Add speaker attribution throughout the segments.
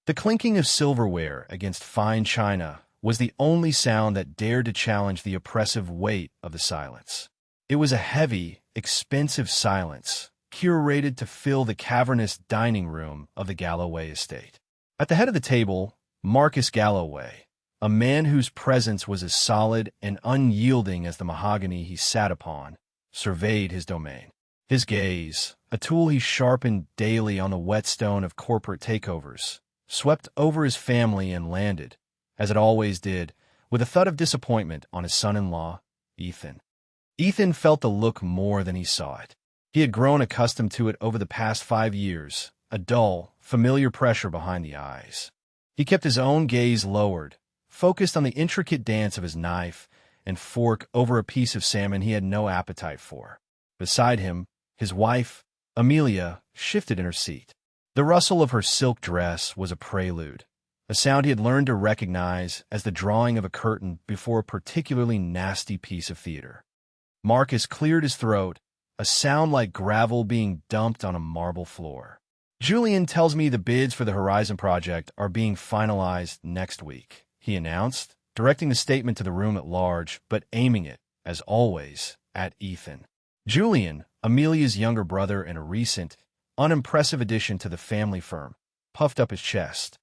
Speaker 1: The clinking of silverware against fine china was the only sound that dared to challenge the oppressive weight of the silence. It was a heavy, expensive silence, curated to fill the cavernous dining room of the Galloway estate. At the head of the table, Marcus Galloway, a man whose presence was as solid and unyielding as the mahogany he sat upon, surveyed his domain. His gaze, a tool he sharpened daily on the whetstone of corporate takeovers, swept over his family and landed, as it always did, with a thud of disappointment on his son-in-law, Ethan. Ethan felt the look more than he saw it. He had grown accustomed to it over the past 5 years, a dull, familiar pressure behind the eyes. He kept his own gaze lowered, focused on the intricate dance of his knife and fork over a piece of salmon he had no appetite for. Beside him, his wife, Amelia, shifted in her seat. The rustle of her silk dress was a prelude, a sound he had learned to recognize as the drawing of a curtain before a particularly nasty piece of theater. Marcus cleared his throat, a sound like gravel being dumped on a marble floor. "Julian tells me the bids for the Horizon project are being finalized next week," he announced, directing the statement to the room at large, but aiming it, as always, at Ethan. Julian, Amelia's younger brother and a recent, unimpressive addition to the family firm, puffed up his chest.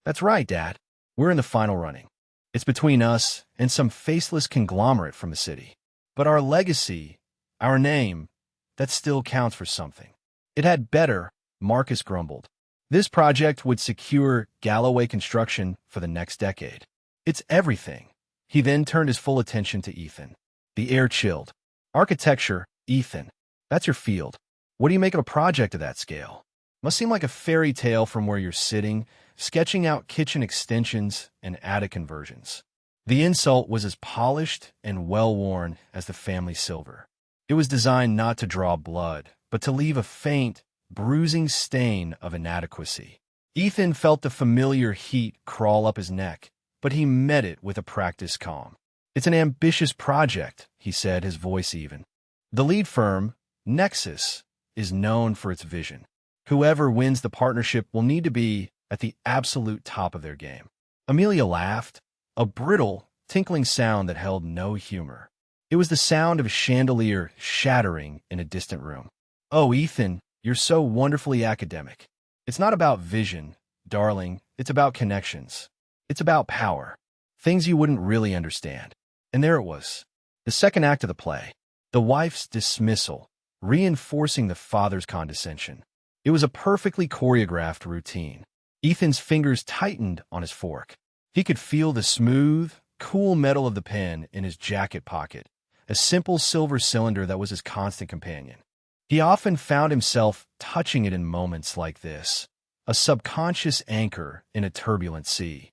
Speaker 1: "That's right, Dad. We're in the final running. It's between us and some faceless conglomerate from the city. But our legacy, our name, that still counts for something." "It had better," Marcus grumbled. "This project would secure Galloway construction for the next decade. It's everything." He then turned his full attention to Ethan. The air chilled. "Architecture, Ethan. That's your field. What do you make of a project of that scale? Must seem like a fairy tale from where you're sitting, sketching out kitchen extensions and attic conversions." The insult was as polished and well-worn as the family silver. It was designed not to draw blood, but to leave a faint, bruising stain of inadequacy. Ethan felt the familiar heat crawl up his neck, but he met it with a practiced calm. "It's an ambitious project," he said, his voice even. "The lead firm, Nexus, is known for its vision. Whoever wins the partnership will need to be at the absolute top of their game." Amelia laughed, a brittle, tinkling sound that held no humor. It was the sound of a chandelier shattering in a distant room. "Oh, Ethan, you're so wonderfully academic. It's not about vision, darling. It's about connections. It's about power. Things you wouldn't really understand." And there it was, the second act of the play, the wife's dismissal, reinforcing the father's condescension. It was a perfectly choreographed routine. Ethan's fingers tightened on his fork. He could feel the smooth, cool metal of the pen in his jacket pocket, a simple silver cylinder that was his constant companion. He often found himself touching it in moments like this, a subconscious anchor in a turbulent sea.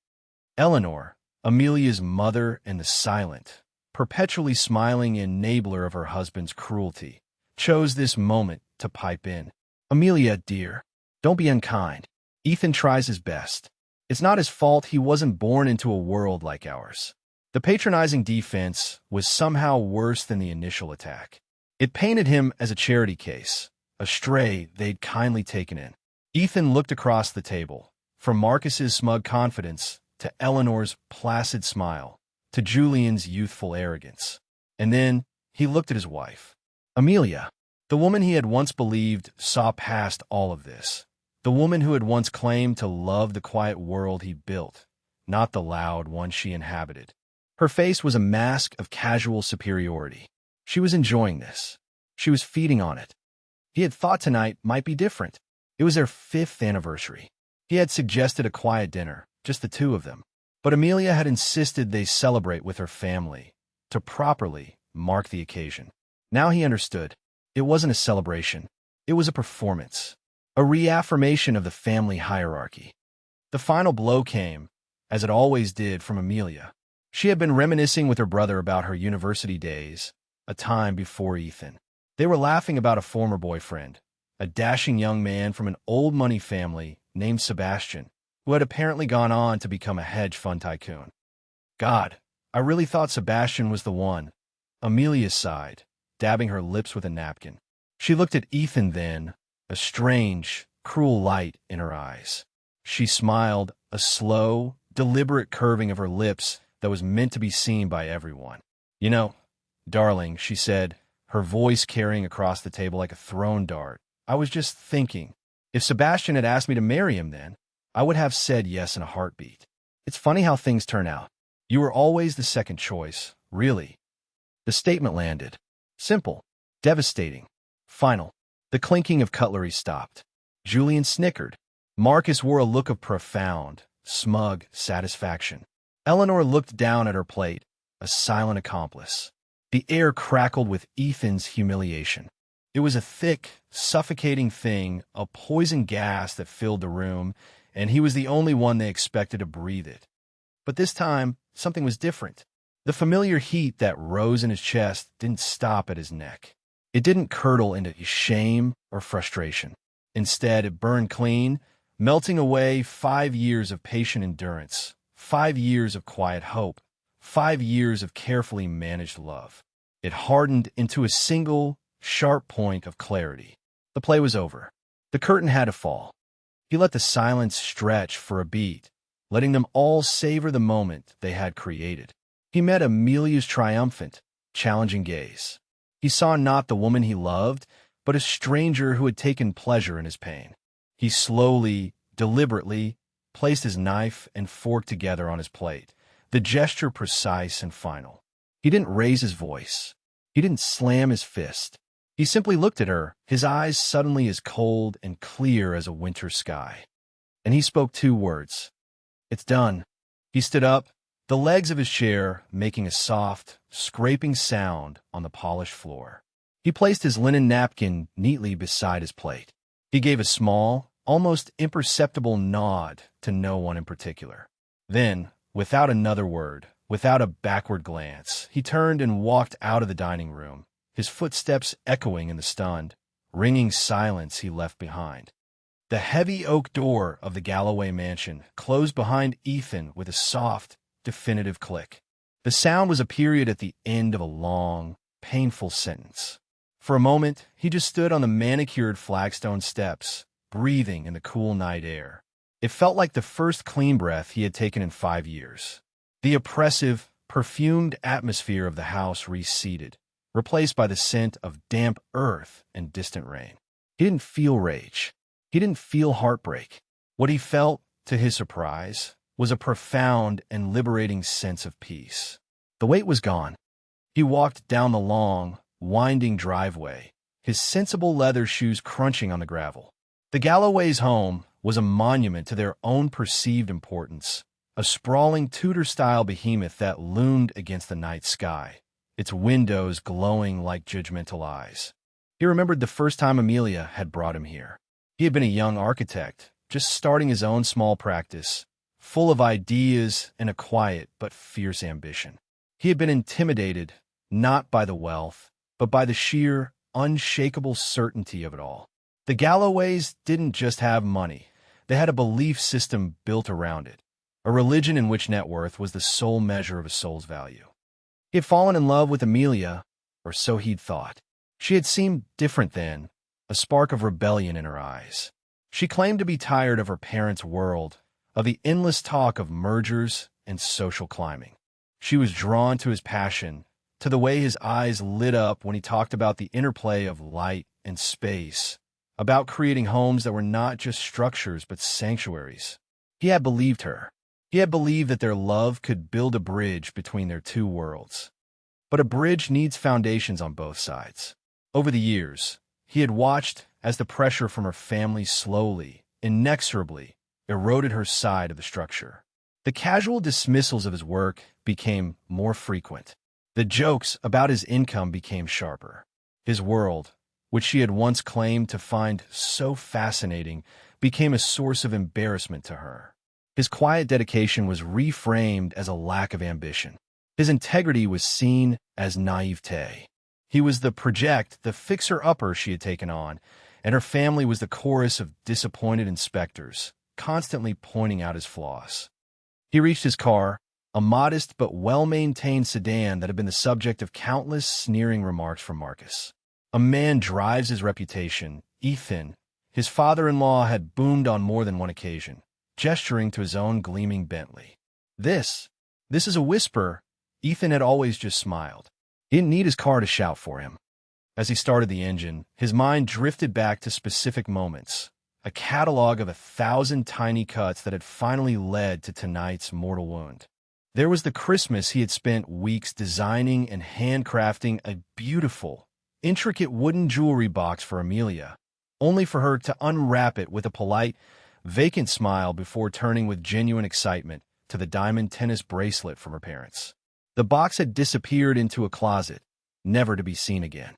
Speaker 1: Eleanor, Amelia's mother and the silent, perpetually smiling enabler of her husband's cruelty, chose this moment to pipe in. "Amelia, dear, don't be unkind. Ethan tries his best. It's not his fault he wasn't born into a world like ours." The patronizing defense was somehow worse than the initial attack. It painted him as a charity case, a stray they'd kindly taken in. Ethan looked across the table, from Marcus's smug confidence to Eleanor's placid smile, to Julian's youthful arrogance. And then he looked at his wife. Amelia, the woman he had once believed saw past all of this. The woman who had once claimed to love the quiet world he built, not the loud one she inhabited. Her face was a mask of casual superiority. She was enjoying this. She was feeding on it. He had thought tonight might be different. It was their 5th anniversary. He had suggested a quiet dinner, just the two of them. But Amelia had insisted they celebrate with her family, to properly mark the occasion. Now he understood. It wasn't a celebration. It was a performance, a reaffirmation of the family hierarchy. The final blow came, as it always did, from Amelia. She had been reminiscing with her brother about her university days, a time before Ethan. They were laughing about a former boyfriend, a dashing young man from an old money family named Sebastian, who had apparently gone on to become a hedge fund tycoon. "God, I really thought Sebastian was the one," Amelia sighed, dabbing her lips with a napkin. She looked at Ethan then, a strange, cruel light in her eyes. She smiled, a slow, deliberate curving of her lips that was meant to be seen by everyone. "You know, darling," she said, her voice carrying across the table like a thrown dart, "I was just thinking, if Sebastian had asked me to marry him then, I would have said yes in a heartbeat. It's funny how things turn out. You were always the second choice, really." The statement landed. Simple, devastating, final. The clinking of cutlery stopped. Julian snickered. Marcus wore a look of profound, smug satisfaction. Eleanor looked down at her plate, a silent accomplice. The air crackled with Ethan's humiliation. It was a thick, suffocating thing, a poison gas that filled the room, and he was the only one they expected to breathe it. But this time, something was different. The familiar heat that rose in his chest didn't stop at his neck. It didn't curdle into shame or frustration. Instead, it burned clean, melting away 5 years of patient endurance, 5 years of quiet hope, 5 years of carefully managed love. It hardened into a single, sharp point of clarity. The play was over. The curtain had to fall. He let the silence stretch for a beat, letting them all savor the moment they had created. He met Amelia's triumphant, challenging gaze. He saw not the woman he loved, but a stranger who had taken pleasure in his pain. He slowly, deliberately, placed his knife and fork together on his plate, the gesture precise and final. He didn't raise his voice. He didn't slam his fist. He simply looked at her, his eyes suddenly as cold and clear as a winter sky. And he spoke 2 words. "It's done." He stood up, the legs of his chair making a soft, scraping sound on the polished floor. He placed his linen napkin neatly beside his plate. He gave a small, almost imperceptible nod to no one in particular. Then, without another word, without a backward glance, he turned and walked out of the dining room, his footsteps echoing in the stunned, ringing silence he left behind. The heavy oak door of the Galloway mansion closed behind Ethan with a soft, definitive click. The sound was a period at the end of a long, painful sentence. For a moment, he just stood on the manicured flagstone steps, breathing in the cool night air. It felt like the first clean breath he had taken in 5 years. The oppressive, perfumed atmosphere of the house receded, replaced by the scent of damp earth and distant rain. He didn't feel rage. He didn't feel heartbreak. What he felt, to his surprise, was a profound and liberating sense of peace. The weight was gone. He walked down the long, winding driveway, his sensible leather shoes crunching on the gravel. The Galloways' home was a monument to their own perceived importance, a sprawling Tudor-style behemoth that loomed against the night sky, its windows glowing like judgmental eyes. He remembered the first time Amelia had brought him here. He had been a young architect, just starting his own small practice, full of ideas and a quiet but fierce ambition. He had been intimidated, not by the wealth, but by the sheer, unshakable certainty of it all. The Galloways didn't just have money. They had a belief system built around it, a religion in which net worth was the sole measure of a soul's value. He had fallen in love with Amelia, or so he'd thought. She had seemed different then, a spark of rebellion in her eyes. She claimed to be tired of her parents' world, of the endless talk of mergers and social climbing. She was drawn to his passion, to the way his eyes lit up when he talked about the interplay of light and space, about creating homes that were not just structures but sanctuaries. He had believed her. He had believed that their love could build a bridge between their 2 worlds. But a bridge needs foundations on both sides. Over the years, he had watched as the pressure from her family slowly, inexorably, eroded her side of the structure. The casual dismissals of his work became more frequent. The jokes about his income became sharper. His world, which she had once claimed to find so fascinating, became a source of embarrassment to her. His quiet dedication was reframed as a lack of ambition. His integrity was seen as naivete. He was the project, the fixer-upper she had taken on, and her family was the chorus of disappointed inspectors, constantly pointing out his flaws. He reached his car, a modest but well-maintained sedan that had been the subject of countless sneering remarks from Marcus. A man drives his reputation. Ethan, his father-in-law, had boomed on more than one occasion. gesturing to his own gleaming Bentley. This is a whisper. Ethan had always just smiled. He didn't need his car to shout for him. As he started the engine, his mind drifted back to specific moments, a catalog of 1,000 tiny cuts that had finally led to tonight's mortal wound. There was the Christmas he had spent weeks designing and handcrafting a beautiful, intricate wooden jewelry box for Amelia, only for her to unwrap it with a polite, vacant smile before turning with genuine excitement to the diamond tennis bracelet from her parents. The box had disappeared into a closet, never to be seen again.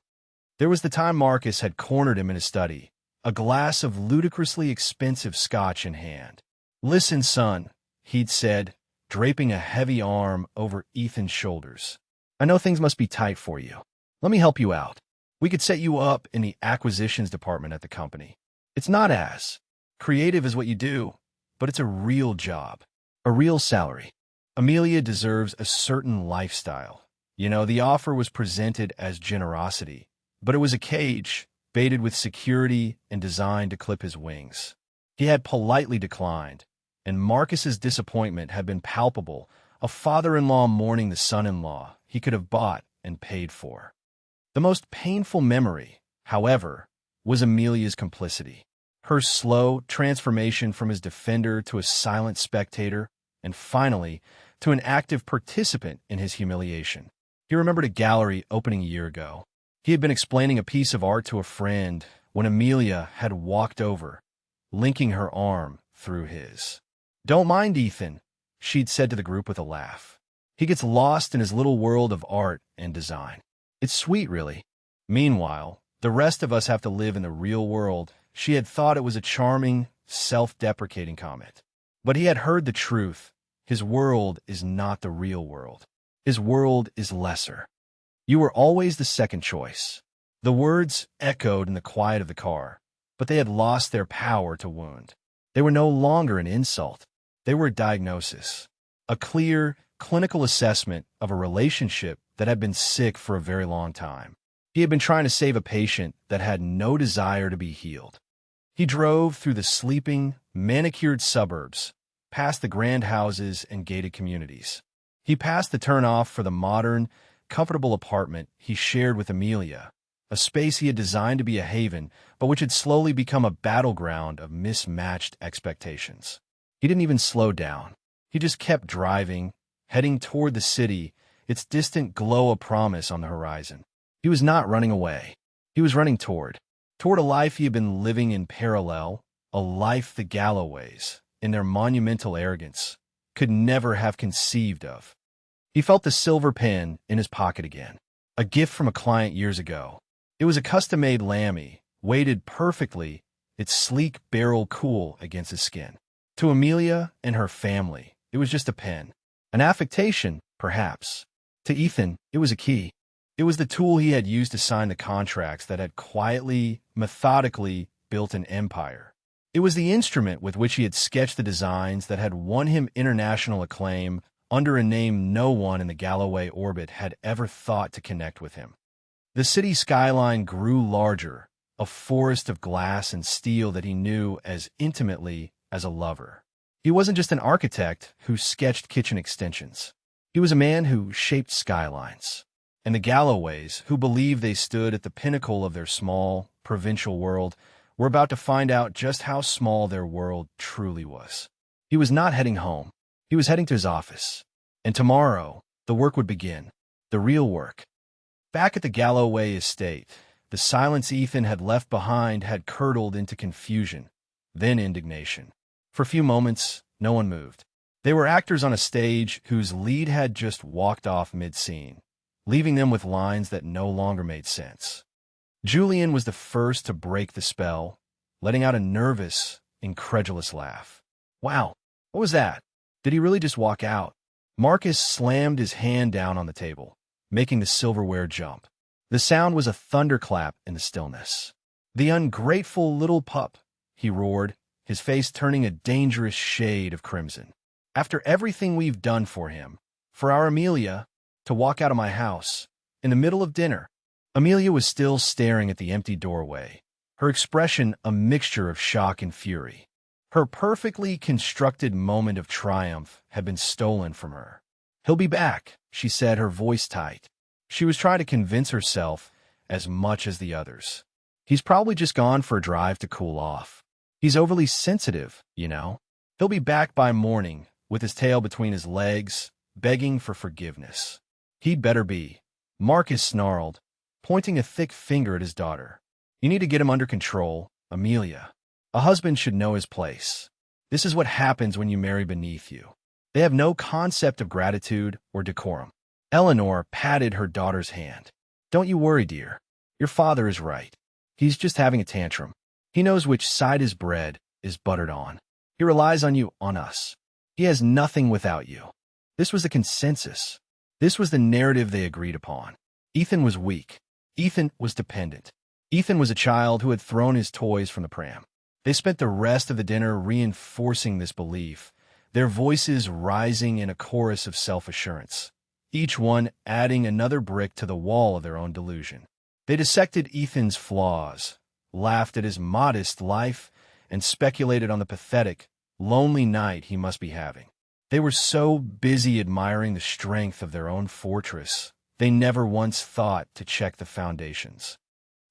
Speaker 1: There was the time Marcus had cornered him in his study, a glass of ludicrously expensive scotch in hand. "Listen, son," he'd said, draping a heavy arm over Ethan's shoulders. "I know things must be tight for you. Let me help you out. We could set you up in the acquisitions department at the company. It's not as creative as what you do, but it's a real job, a real salary. Amelia deserves a certain lifestyle. You know, the offer was presented as generosity, but it was a cage, baited with security and designed to clip his wings." He had politely declined, and Marcus's disappointment had been palpable, a father-in-law mourning the son-in-law he could have bought and paid for. The most painful memory, however, was Amelia's complicity. Her slow transformation from his defender to a silent spectator, and finally, to an active participant in his humiliation. He remembered a gallery opening a year ago. He had been explaining a piece of art to a friend when Amelia had walked over, linking her arm through his. "Don't mind Ethan," she'd said to the group with a laugh. "He gets lost in his little world of art and design. It's sweet, really." Meanwhile, the rest of us have to live in the real world. She had thought it was a charming, self-deprecating comment. But he had heard the truth. His world is not the real world. His world is lesser. "You were always the second choice." The words echoed in the quiet of the car, but they had lost their power to wound. They were no longer an insult. They were a diagnosis, a clear, clinical assessment of a relationship that had been sick for a very long time. He had been trying to save a patient that had no desire to be healed. He drove through the sleeping, manicured suburbs, past the grand houses and gated communities. He passed the turn-off for the modern, comfortable apartment he shared with Amelia, a space he had designed to be a haven, but which had slowly become a battleground of mismatched expectations. He didn't even slow down. He just kept driving, heading toward the city, its distant glow of promise on the horizon. He was not running away. He was running toward a life he had been living in parallel, a life the Galloways, in their monumental arrogance, could never have conceived of. He felt the silver pen in his pocket again, a gift from a client years ago. It was a custom-made Lamy, weighted perfectly, its sleek barrel cool against his skin. To Amelia and her family, it was just a pen. An affectation, perhaps. To Ethan, it was a key. It was the tool he had used to sign the contracts that had quietly, methodically built an empire. It was the instrument with which he had sketched the designs that had won him international acclaim under a name no one in the Galloway orbit had ever thought to connect with him. The city skyline grew larger, a forest of glass and steel that he knew as intimately as a lover. He wasn't just an architect who sketched kitchen extensions. He was a man who shaped skylines. And the Galloways, who believed they stood at the pinnacle of their small, provincial world, were about to find out just how small their world truly was. He was not heading home. He was heading to his office. And tomorrow, the work would begin. The real work. Back at the Galloway estate, the silence Ethan had left behind had curdled into confusion, then indignation. For a few moments, no one moved. They were actors on a stage whose lead had just walked off mid-scene, leaving them with lines that no longer made sense. Julian was the first to break the spell, letting out a nervous, incredulous laugh. "Wow, what was that? Did he really just walk out?" Marcus slammed his hand down on the table, making the silverware jump. The sound was a thunderclap in the stillness. "The ungrateful little pup," he roared, his face turning a dangerous shade of crimson. "After everything we've done for him, for our Amelia, to walk out of my house, in the middle of dinner." Amelia was still staring at the empty doorway, her expression a mixture of shock and fury. Her perfectly constructed moment of triumph had been stolen from her. "He'll be back," she said, her voice tight. She was trying to convince herself as much as the others. "He's probably just gone for a drive to cool off. He's overly sensitive, you know. He'll be back by morning, with his tail between his legs, begging for forgiveness." "He'd better be," Marcus snarled, pointing a thick finger at his daughter. "You need to get him under control, Amelia. A husband should know his place. This is what happens when you marry beneath you. They have no concept of gratitude or decorum." Eleanor patted her daughter's hand. "Don't you worry, dear. Your father is right. He's just having a tantrum. He knows which side his bread is buttered on. He relies on you, on us. He has nothing without you." This was the consensus. This was the narrative they agreed upon. Ethan was weak. Ethan was dependent. Ethan was a child who had thrown his toys from the pram. They spent the rest of the dinner reinforcing this belief, their voices rising in a chorus of self-assurance, each one adding another brick to the wall of their own delusion. They dissected Ethan's flaws, laughed at his modest life, and speculated on the pathetic, lonely night he must be having. They were so busy admiring the strength of their own fortress, they never once thought to check the foundations.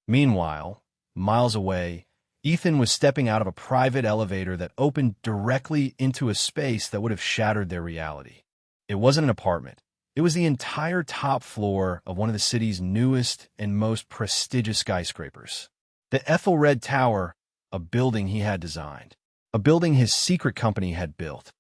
Speaker 1: Meanwhile, miles away, Ethan was stepping out of a private elevator that opened directly into a space that would have shattered their reality. It wasn't an apartment. It was the entire top floor of one of the city's newest and most prestigious skyscrapers. The Ethelred Tower, a building he had designed, a building his secret company had built.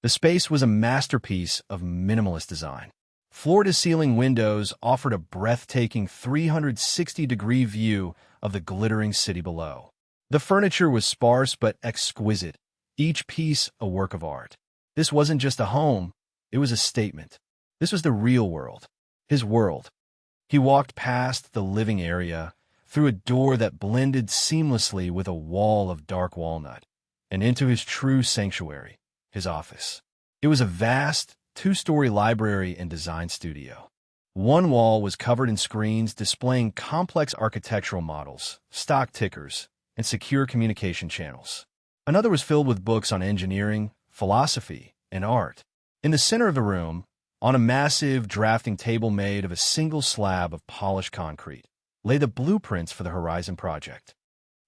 Speaker 1: The space was a masterpiece of minimalist design. Floor-to-ceiling windows offered a breathtaking 360-degree view of the glittering city below. The furniture was sparse but exquisite, each piece a work of art. This wasn't just a home, it was a statement. This was the real world, his world. He walked past the living area, through a door that blended seamlessly with a wall of dark walnut, and into his true sanctuary, his office. It was a vast, two-story library and design studio. One wall was covered in screens displaying complex architectural models, stock tickers, and secure communication channels. Another was filled with books on engineering, philosophy, and art. In the center of the room, on a massive drafting table made of a single slab of polished concrete, lay the blueprints for the Horizon project.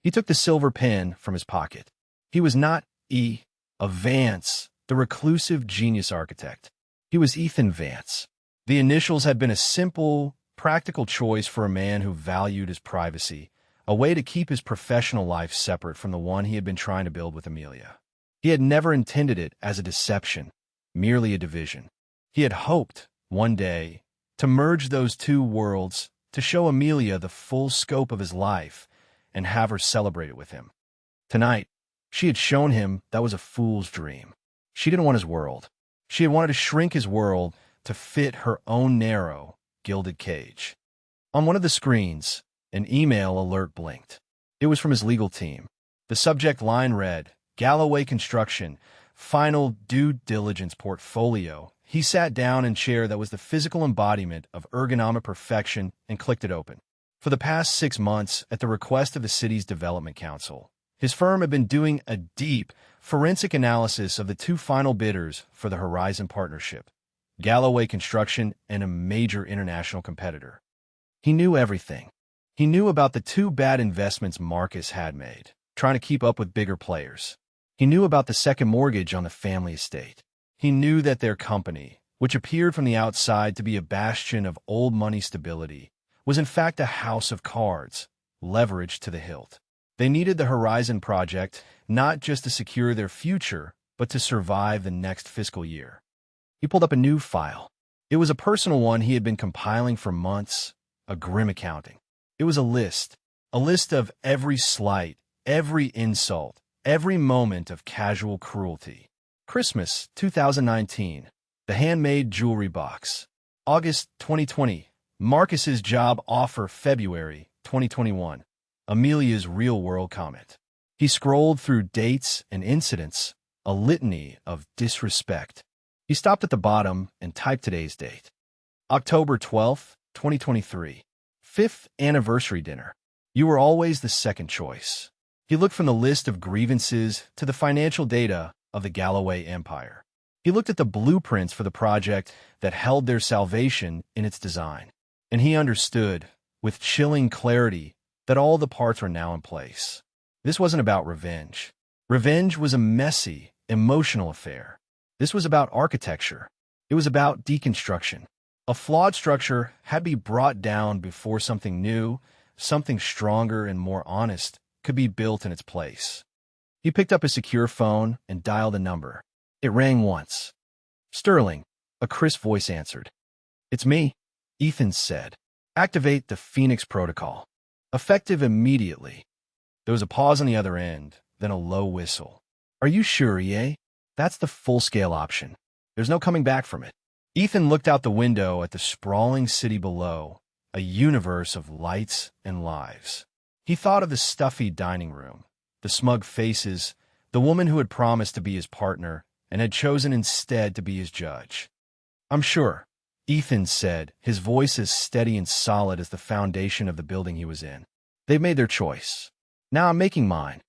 Speaker 1: He took the silver pen from his pocket. He was not Vance, the reclusive genius architect. He was Ethan Vance. The initials had been a simple, practical choice for a man who valued his privacy, a way to keep his professional life separate from the one he had been trying to build with Amelia. He had never intended it as a deception, merely a division. He had hoped, one day, to merge those two worlds, to show Amelia the full scope of his life and have her celebrate it with him. Tonight, she had shown him that was a fool's dream. She didn't want his world. She had wanted to shrink his world to fit her own narrow, gilded cage. On one of the screens, an email alert blinked. It was from his legal team. The subject line read, "Galloway Construction, Final Due Diligence Portfolio." He sat down in a chair that was the physical embodiment of ergonomic perfection and clicked it open. For the past 6 months, at the request of the city's development council, his firm had been doing a deep, forensic analysis of the two final bidders for the Horizon Partnership, Galloway Construction and a major international competitor. He knew everything. He knew about the two bad investments Marcus had made, trying to keep up with bigger players. He knew about the second mortgage on the family estate. He knew that their company, which appeared from the outside to be a bastion of old money stability, was in fact a house of cards, leveraged to the hilt. They needed the Horizon project not just to secure their future, but to survive the next fiscal year. He pulled up a new file. It was a personal one he had been compiling for months, a grim accounting. It was a list of every slight, every insult, every moment of casual cruelty. Christmas 2019, the handmade jewelry box. August 2020, Marcus's job offer. February 2021, Amelia's real-world comment. He scrolled through dates and incidents, a litany of disrespect. He stopped at the bottom and typed today's date. October 12th, 2023. 5th anniversary dinner. You were always the second choice. He looked from the list of grievances to the financial data of the Galloway Empire. He looked at the blueprints for the project that held their salvation in its design. And he understood, with chilling clarity, that all the parts were now in place. This wasn't about revenge. Revenge was a messy, emotional affair. This was about architecture. It was about deconstruction. A flawed structure had to be brought down before something new, something stronger and more honest, could be built in its place. He picked up a secure phone and dialed a number. It rang once. "Sterling," a crisp voice answered. "It's me," Ethan said. "Activate the Phoenix protocol. Effective immediately." There was a pause on the other end, then a low whistle. "Are you sure, EA? That's the full-scale option. There's no coming back from it." Ethan looked out the window at the sprawling city below, a universe of lights and lives. He thought of the stuffy dining room, the smug faces, the woman who had promised to be his partner and had chosen instead to be his judge. "I'm sure," Ethan said, his voice as steady and solid as the foundation of the building he was in. "They've made their choice. Now I'm making mine."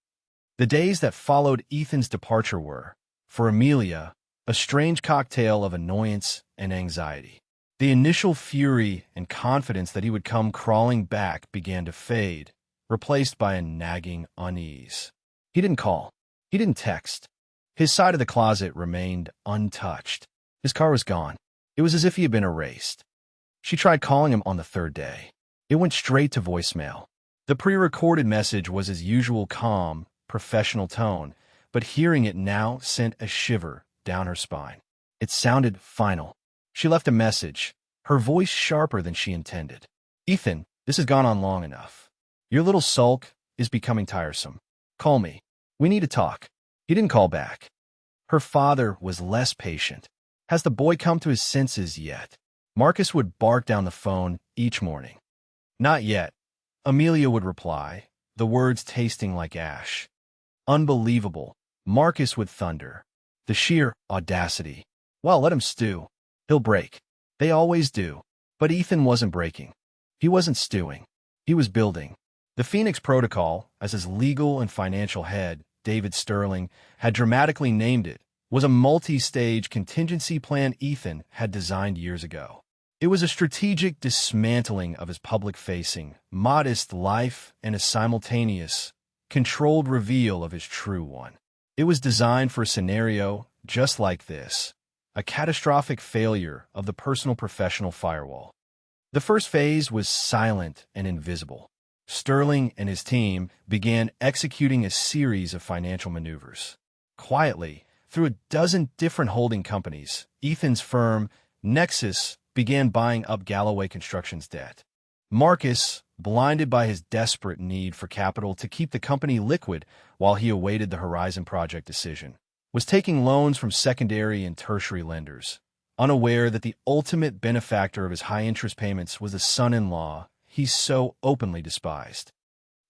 Speaker 1: The days that followed Ethan's departure were, for Amelia, a strange cocktail of annoyance and anxiety. The initial fury and confidence that he would come crawling back began to fade, replaced by a nagging unease. He didn't call. He didn't text. His side of the closet remained untouched. His car was gone. It was as if he had been erased. She tried calling him on the third day. It went straight to voicemail. The pre-recorded message was his usual calm, professional tone, but hearing it now sent a shiver down her spine. It sounded final. She left a message, her voice sharper than she intended. "Ethan, this has gone on long enough. Your little sulk is becoming tiresome. Call me. We need to talk." He didn't call back. Her father was less patient. "Has the boy come to his senses yet?" Marcus would bark down the phone each morning. "Not yet," Amelia would reply, the words tasting like ash. "Unbelievable," Marcus would thunder. The sheer audacity. "Well, let him stew. He'll break. They always do." But Ethan wasn't breaking. He wasn't stewing. He was building. The Phoenix Protocol, as his legal and financial head, David Sterling, had dramatically named it, was a multi-stage contingency plan Ethan had designed years ago. It was a strategic dismantling of his public-facing, modest life and a simultaneous, controlled reveal of his true one. It was designed for a scenario just like this, a catastrophic failure of the personal-professional firewall. The first phase was silent and invisible. Sterling and his team began executing a series of financial maneuvers. Quietly, through a dozen different holding companies, Ethan's firm, Nexus, began buying up Galloway Construction's debt. Marcus, blinded by his desperate need for capital to keep the company liquid while he awaited the Horizon Project decision, was taking loans from secondary and tertiary lenders, unaware that the ultimate benefactor of his high-interest payments was the son-in-law he so openly despised.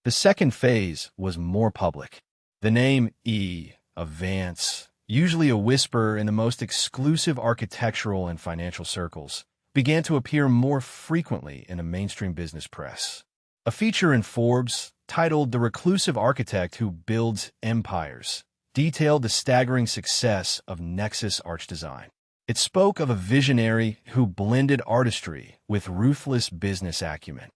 Speaker 1: The second phase was more public. The name E of Vance, usually a whisper in the most exclusive architectural and financial circles, began to appear more frequently in the mainstream business press. A feature in Forbes, titled "The Reclusive Architect Who Builds Empires," detailed the staggering success of Nexus Arch Design. It spoke of a visionary who blended artistry with ruthless business acumen.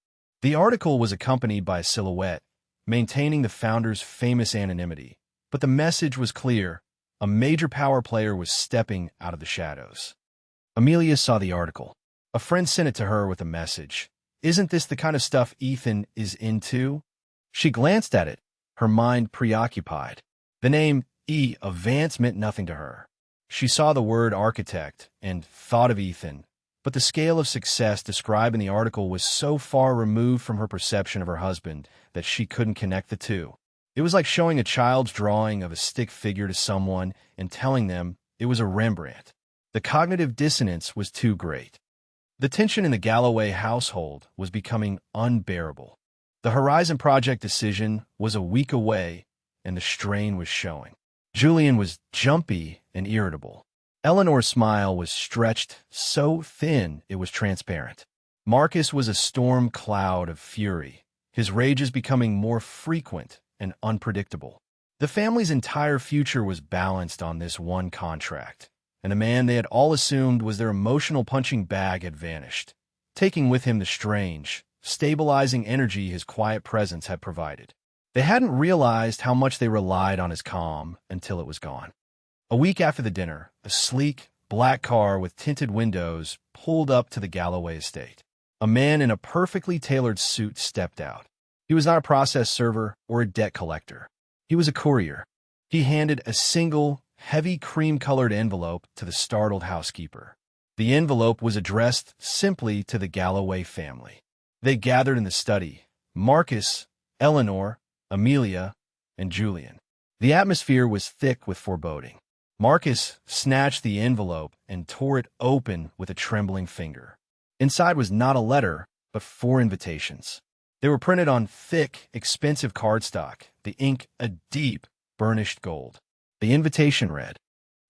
Speaker 1: The article was accompanied by a silhouette, maintaining the founder's famous anonymity, but the message was clear: a major power player was stepping out of the shadows. Amelia saw the article. A friend sent it to her with a message. "Isn't this the kind of stuff Ethan is into?" She glanced at it, her mind preoccupied. The name E of Vance meant nothing to her. She saw the word architect and thought of Ethan, but the scale of success described in the article was so far removed from her perception of her husband that she couldn't connect the two. It was like showing a child's drawing of a stick figure to someone and telling them it was a Rembrandt. The cognitive dissonance was too great. The tension in the Galloway household was becoming unbearable. The Horizon Project decision was a week away, and the strain was showing. Julian was jumpy and irritable. Eleanor's smile was stretched so thin it was transparent. Marcus was a storm cloud of fury, his rages becoming more frequent and unpredictable. The family's entire future was balanced on this one contract, and the man they had all assumed was their emotional punching bag had vanished, taking with him the strange, stabilizing energy his quiet presence had provided. They hadn't realized how much they relied on his calm until it was gone. A week after the dinner, a sleek, black car with tinted windows pulled up to the Galloway estate. A man in a perfectly tailored suit stepped out. He was not a process server or a debt collector. He was a courier. He handed a single, heavy cream-colored envelope to the startled housekeeper. The envelope was addressed simply to the Galloway family. They gathered in the study: Marcus, Eleanor, Amelia, and Julian. The atmosphere was thick with foreboding. Marcus snatched the envelope and tore it open with a trembling finger. Inside was not a letter, but 4 invitations. They were printed on thick, expensive cardstock, the ink a deep, burnished gold. The invitation read,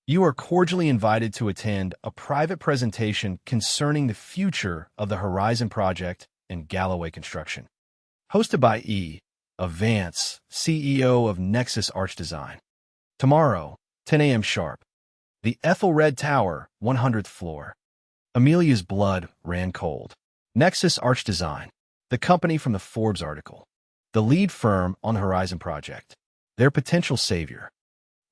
Speaker 1: "You are cordially invited to attend a private presentation concerning the future of the Horizon Project and Galloway Construction. Hosted by Vance, CEO of Nexus Arch Design. Tomorrow, 10 a.m. sharp. The Ethelred Tower, 100th floor." Amelia's blood ran cold. Nexus Arch Design, the company from the Forbes article, the lead firm on the Horizon Project, their potential savior.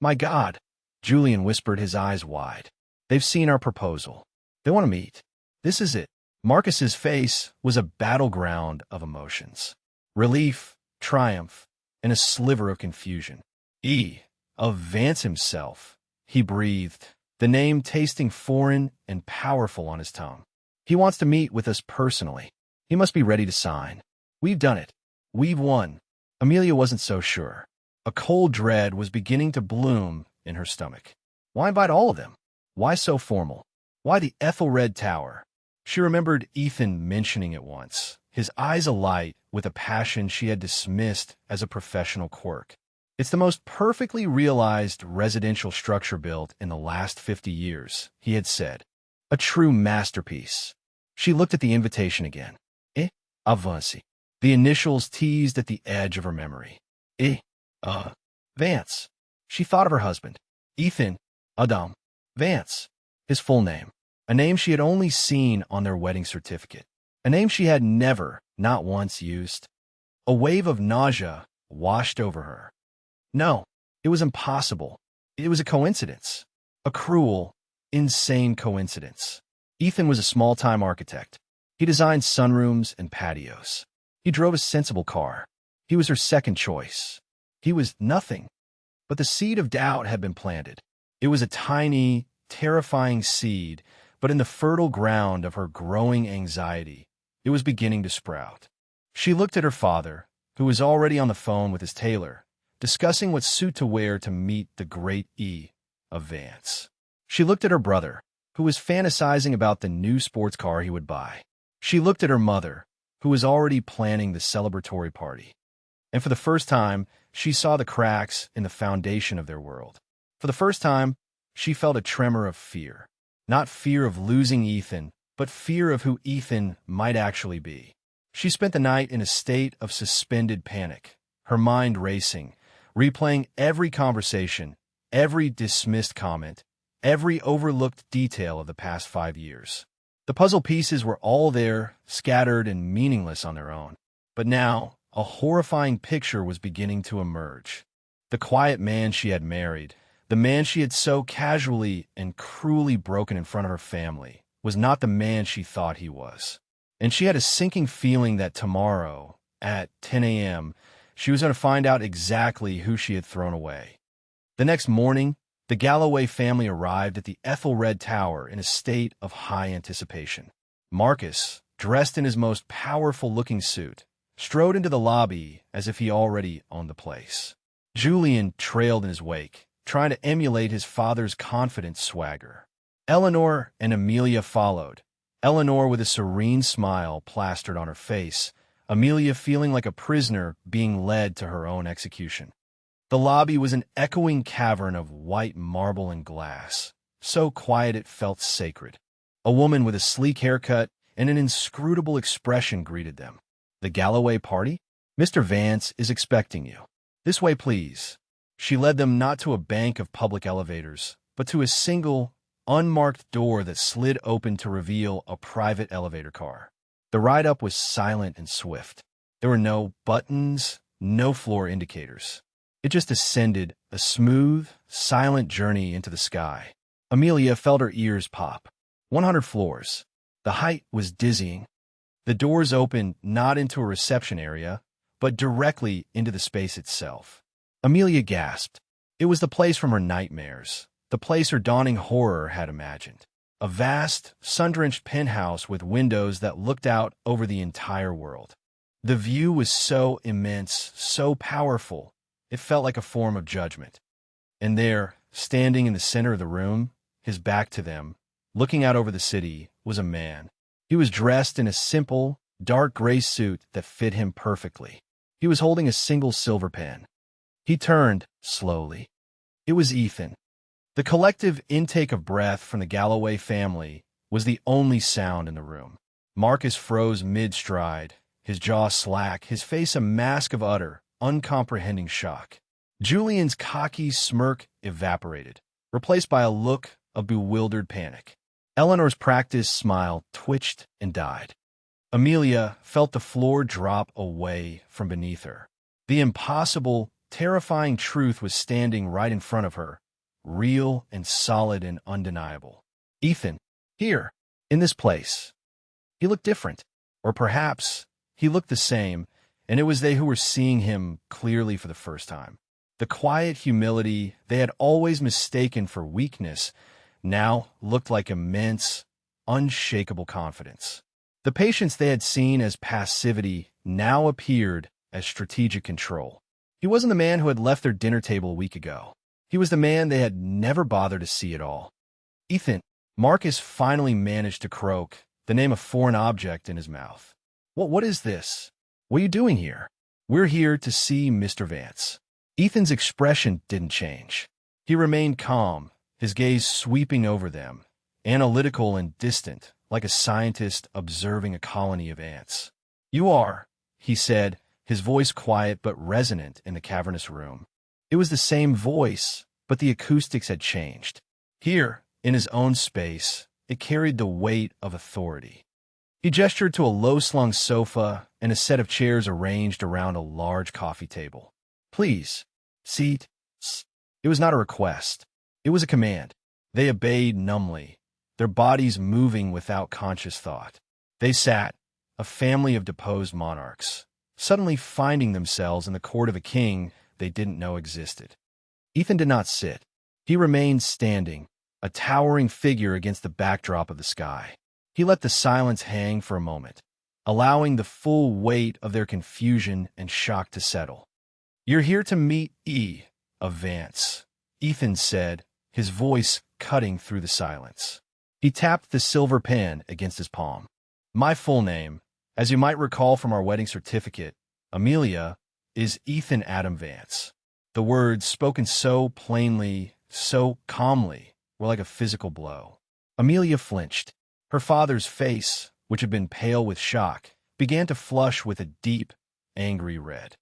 Speaker 1: "My God," Julian whispered, his eyes wide. "They've seen our proposal. They want to meet. This is it." Marcus's face was a battleground of emotions. Relief, triumph, and a sliver of confusion. Of Vance himself, he breathed, the name tasting foreign and powerful on his tongue. "He wants to meet with us personally. He must be ready to sign. We've done it. We've won." Amelia wasn't so sure. A cold dread was beginning to bloom in her stomach. Why invite all of them? Why so formal? Why the Ethelred Tower? She remembered Ethan mentioning it once, his eyes alight with a passion she had dismissed as a professional quirk. "It's the most perfectly realized residential structure built in the last 50 years, he had said. "A true masterpiece." She looked at the invitation again. Avanci. The initials teased at the edge of her memory. Vance. She thought of her husband, Ethan Adam Vance, his full name, a name she had only seen on their wedding certificate, a name she had never, not once, used. A wave of nausea washed over her. No, it was impossible. It was a coincidence. A cruel, insane coincidence. Ethan was a small-time architect. He designed sunrooms and patios. He drove a sensible car. He was her second choice. He was nothing. But the seed of doubt had been planted. It was a tiny, terrifying seed, but in the fertile ground of her growing anxiety, it was beginning to sprout. She looked at her father, who was already on the phone with his tailor, discussing what suit to wear to meet the great of Vance. She looked at her brother, who was fantasizing about the new sports car he would buy. She looked at her mother, who was already planning the celebratory party. And for the first time, she saw the cracks in the foundation of their world. For the first time, she felt a tremor of fear. Not fear of losing Ethan, but fear of who Ethan might actually be. She spent the night in a state of suspended panic, her mind racing, replaying every conversation, every dismissed comment, every overlooked detail of the past 5 years. The puzzle pieces were all there, scattered and meaningless on their own. But now, a horrifying picture was beginning to emerge. The quiet man she had married, the man she had so casually and cruelly broken in front of her family, was not the man she thought he was. And she had a sinking feeling that tomorrow, at 10 a.m., she was going to find out exactly who she had thrown away. The next morning, the Galloway family arrived at the Ethelred Tower in a state of high anticipation. Marcus, dressed in his most powerful-looking suit, strode into the lobby as if he already owned the place. Julian trailed in his wake, trying to emulate his father's confident swagger. Eleanor and Amelia followed, Eleanor with a serene smile plastered on her face, Amelia feeling like a prisoner being led to her own execution. The lobby was an echoing cavern of white marble and glass, so quiet it felt sacred. A woman with a sleek haircut and an inscrutable expression greeted them. "The Galloway party? Mr. Vance is expecting you." This way, please. She led them not to a bank of public elevators, but to a single, unmarked door that slid open to reveal a private elevator car. The ride up was silent and swift. There were no buttons, no floor indicators. It just ascended, a smooth, silent journey into the sky. Amelia felt her ears pop. 100 floors. The height was dizzying. The doors opened not into a reception area, but directly into the space itself. Amelia gasped. It was the place from her nightmares, the place her dawning horror had imagined. A vast, sun-drenched penthouse with windows that looked out over the entire world. The view was so immense, so powerful, it felt like a form of judgment. And there, standing in the center of the room, his back to them, looking out over the city, was a man. He was dressed in a simple, dark gray suit that fit him perfectly. He was holding a single silver pen. He turned, slowly. It was Ethan. The collective intake of breath from the Galloway family was the only sound in the room. Marcus froze mid-stride, his jaw slack, his face a mask of utter, uncomprehending shock. Julian's cocky smirk evaporated, replaced by a look of bewildered panic. Eleanor's practiced smile twitched and died. Amelia felt the floor drop away from beneath her. The impossible, terrifying truth was standing right in front of her, real and solid and undeniable. Ethan, here, in this place. He looked different, or perhaps he looked the same, and it was they who were seeing him clearly for the first time. The quiet humility they had always mistaken for weakness now looked like immense, unshakable confidence. The patience they had seen as passivity now appeared as strategic control. He wasn't the man who had left their dinner table a week ago. He was the man they had never bothered to see at all. Ethan, Marcus finally managed to croak, the name of foreign object in his mouth. What is this? What are you doing here? We're here to see Mr. Vance. Ethan's expression didn't change. He remained calm, his gaze sweeping over them, analytical and distant, like a scientist observing a colony of ants. You are, he said, his voice quiet but resonant in the cavernous room. It was the same voice, but the acoustics had changed. Here, in his own space, it carried the weight of authority. He gestured to a low-slung sofa and a set of chairs arranged around a large coffee table. Please, seat. It was not a request. It was a command. They obeyed numbly, their bodies moving without conscious thought. They sat, a family of deposed monarchs, suddenly finding themselves in the court of a king they didn't know existed. Ethan did not sit. He remained standing, a towering figure against the backdrop of the sky. He let the silence hang for a moment, allowing the full weight of their confusion and shock to settle. You're here to meet of Vance, Ethan said, his voice cutting through the silence. He tapped the silver pen against his palm. My full name, as you might recall from our wedding certificate, Amelia, is Ethan Adam Vance. The words, spoken so plainly, so calmly, were like a physical blow. Amelia flinched. Her father's face, which had been pale with shock, began to flush with a deep, angry red.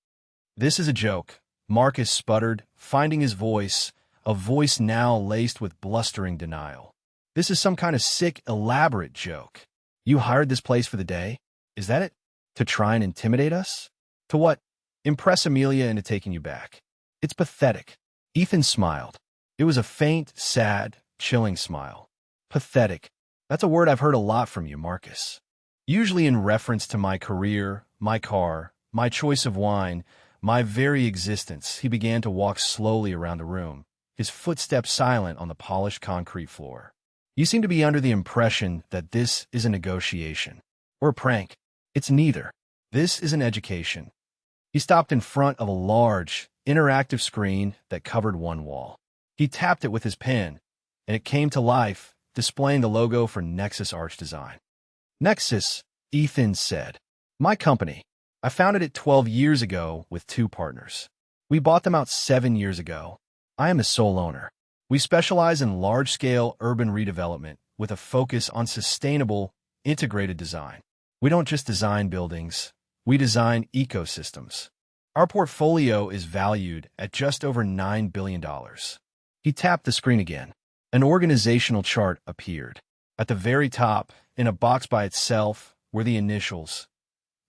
Speaker 1: This is a joke, Marcus sputtered, finding his voice, a voice now laced with blustering denial. This is some kind of sick, elaborate joke. You hired this place for the day? Is that it? To try and intimidate us? To what? Impress Amelia into taking you back. It's pathetic. Ethan smiled. It was a faint, sad, chilling smile. Pathetic. That's a word I've heard a lot from you, Marcus. Usually in reference to my career, my car, my choice of wine, my very existence. He began to walk slowly around the room, his footsteps silent on the polished concrete floor. You seem to be under the impression that this is a negotiation. Or a prank. It's neither. This is an education. He stopped in front of a large, interactive screen that covered one wall. He tapped it with his pen, and it came to life, displaying the logo for Nexus Arch Design. Nexus, Ethan said. My company. I founded it 12 years ago with 2 partners. We bought them out 7 years ago. I am the sole owner. We specialize in large-scale urban redevelopment with a focus on sustainable, integrated design. We don't just design buildings. We design ecosystems. Our portfolio is valued at just over $9 billion. He tapped the screen again. An organizational chart appeared. At the very top, in a box by itself, were the initials,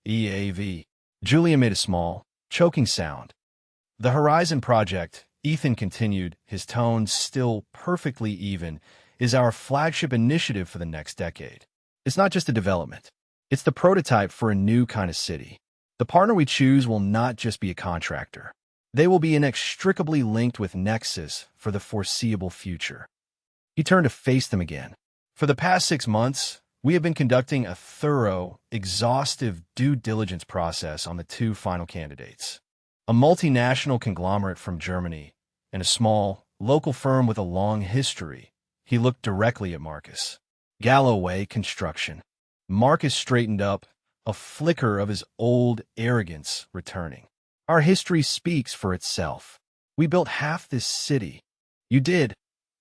Speaker 1: EAV. Julia made a small, choking sound. The Horizon Project, Ethan continued, his tone still perfectly even, is our flagship initiative for the next decade. It's not just a development. It's the prototype for a new kind of city. The partner we choose will not just be a contractor. They will be inextricably linked with Nexus for the foreseeable future. He turned to face them again. For the past 6 months, we have been conducting a thorough, exhaustive due diligence process on the 2 final candidates. A multinational conglomerate from Germany and a small, local firm with a long history. He looked directly at Marcus. Galloway Construction. Marcus straightened up, a flicker of his old arrogance returning. Our history speaks for itself. We built half this city. You did,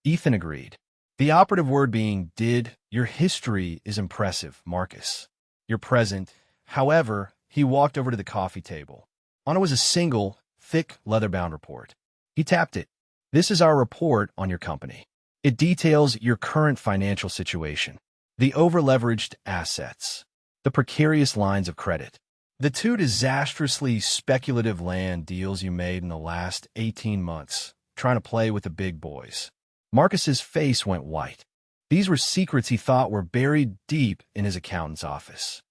Speaker 1: Ethan agreed. The operative word being did. Your history is impressive, Marcus. Your present, however, he walked over to the coffee table. On it was a single, thick, leather-bound report. He tapped it. This is our report on your company. It details your current financial situation, the over-leveraged assets, the precarious lines of credit, the 2 disastrously speculative land deals you made in the last 18 months, trying to play with the big boys. Marcus's face went white. These were secrets he thought were buried deep in his accountant's office.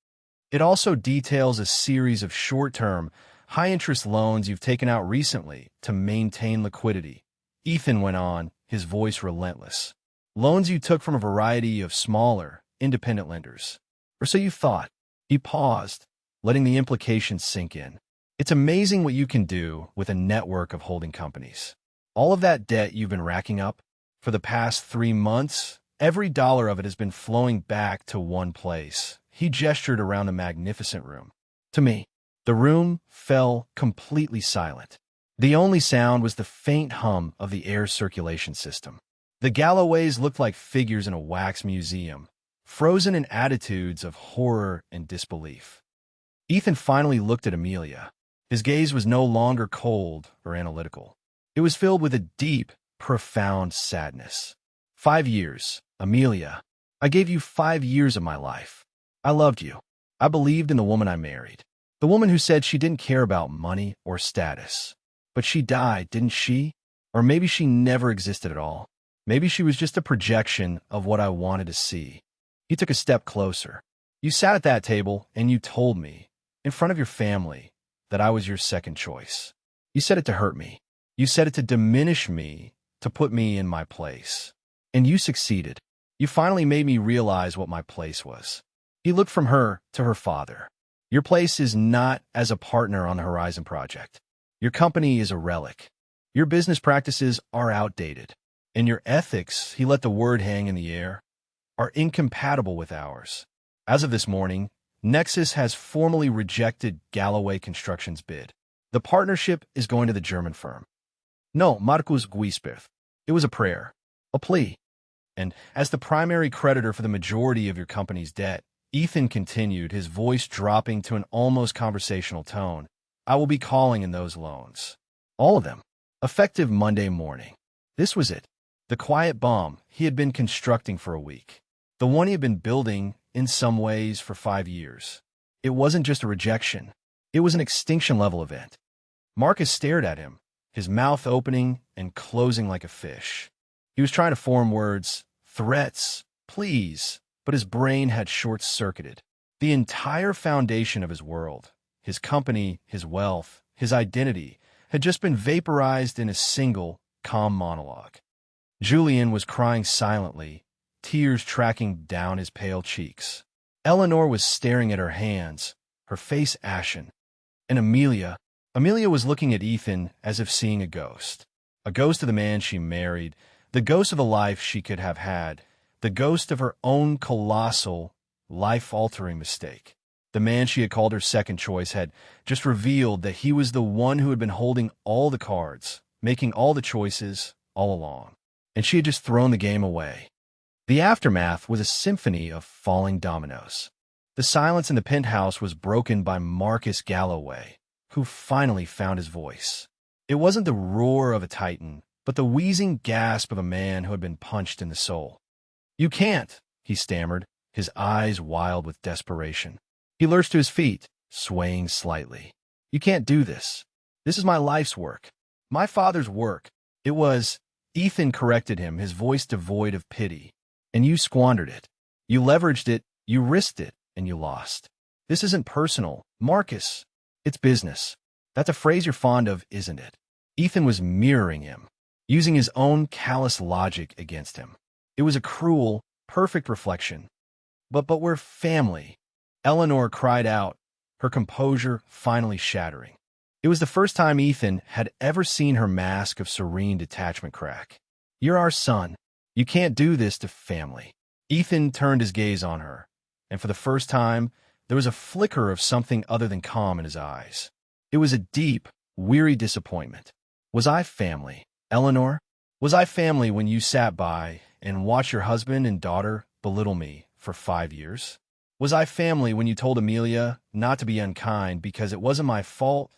Speaker 1: It also details a series of short-term, high-interest loans you've taken out recently to maintain liquidity. Ethan went on, his voice relentless. Loans you took from a variety of smaller, independent lenders. Or so you thought. He paused, letting the implications sink in. It's amazing what you can do with a network of holding companies. All of that debt you've been racking up, for the past 3 months, every dollar of it has been flowing back to one place. He gestured around a magnificent room. To me, the room fell completely silent. The only sound was the faint hum of the air circulation system. The Galloways looked like figures in a wax museum, frozen in attitudes of horror and disbelief. Ethan finally looked at Amelia. His gaze was no longer cold or analytical. It was filled with a deep, profound sadness. 5 years, Amelia. I gave you 5 years of my life. I loved you. I believed in the woman I married. The woman who said she didn't care about money or status. But she died, didn't she? Or maybe she never existed at all. Maybe she was just a projection of what I wanted to see. He took a step closer. You sat at that table and you told me, in front of your family, that I was your second choice. You said it to hurt me. You said it to diminish me, to put me in my place. And you succeeded. You finally made me realize what my place was. He looked from her to her father. Your place is not as a partner on the Horizon Project. Your company is a relic. Your business practices are outdated. And your ethics, he let the word hang in the air, are incompatible with ours. As of this morning, Nexus has formally rejected Galloway Construction's bid. The partnership is going to the German firm. No, Marcus Guisperth. It was a prayer, a plea. And as the primary creditor for the majority of your company's debt, Ethan continued, his voice dropping to an almost conversational tone, I will be calling in those loans. All of them. Effective Monday morning. This was it. The quiet bomb he had been constructing for a week. The one he had been building, in some ways, for 5 years. It wasn't just a rejection. It was an extinction-level event. Marcus stared at him, his mouth opening and closing like a fish. He was trying to form words, threats, pleas, but his brain had short-circuited. The entire foundation of his world, his company, his wealth, his identity, had just been vaporized in a single, calm monologue. Julian was crying silently, tears tracking down his pale cheeks. Eleanor was staring at her hands, her face ashen. And Amelia was looking at Ethan as if seeing a ghost. A ghost of the man she married, the ghost of the life she could have had, the ghost of her own colossal, life-altering mistake. The man she had called her second choice had just revealed that he was the one who had been holding all the cards, making all the choices, all along. And she had just thrown the game away. The aftermath was a symphony of falling dominoes. The silence in the penthouse was broken by Marcus Galloway, who finally found his voice. It wasn't the roar of a titan, but the wheezing gasp of a man who had been punched in the soul. "You can't," he stammered, his eyes wild with desperation. He lurched to his feet, swaying slightly. "You can't do this. This is my life's work. My father's work." It was. Ethan corrected him, his voice devoid of pity. "And you squandered it. You leveraged it, you risked it, and you lost. This isn't personal, Marcus. It's business. That's a phrase you're fond of, isn't it?" Ethan was mirroring him, using his own callous logic against him. It was a cruel, perfect reflection. But we're family," Eleanor cried out, her composure finally shattering. It was the first time Ethan had ever seen her mask of serene detachment crack. "You're our son. You can't do this to family." Ethan turned his gaze on her, and for the first time, there was a flicker of something other than calm in his eyes. It was a deep, weary disappointment. "Was I family, Eleanor? Was I family when you sat by and watched your husband and daughter belittle me for 5 years? Was I family when you told Amelia not to be unkind because it wasn't my fault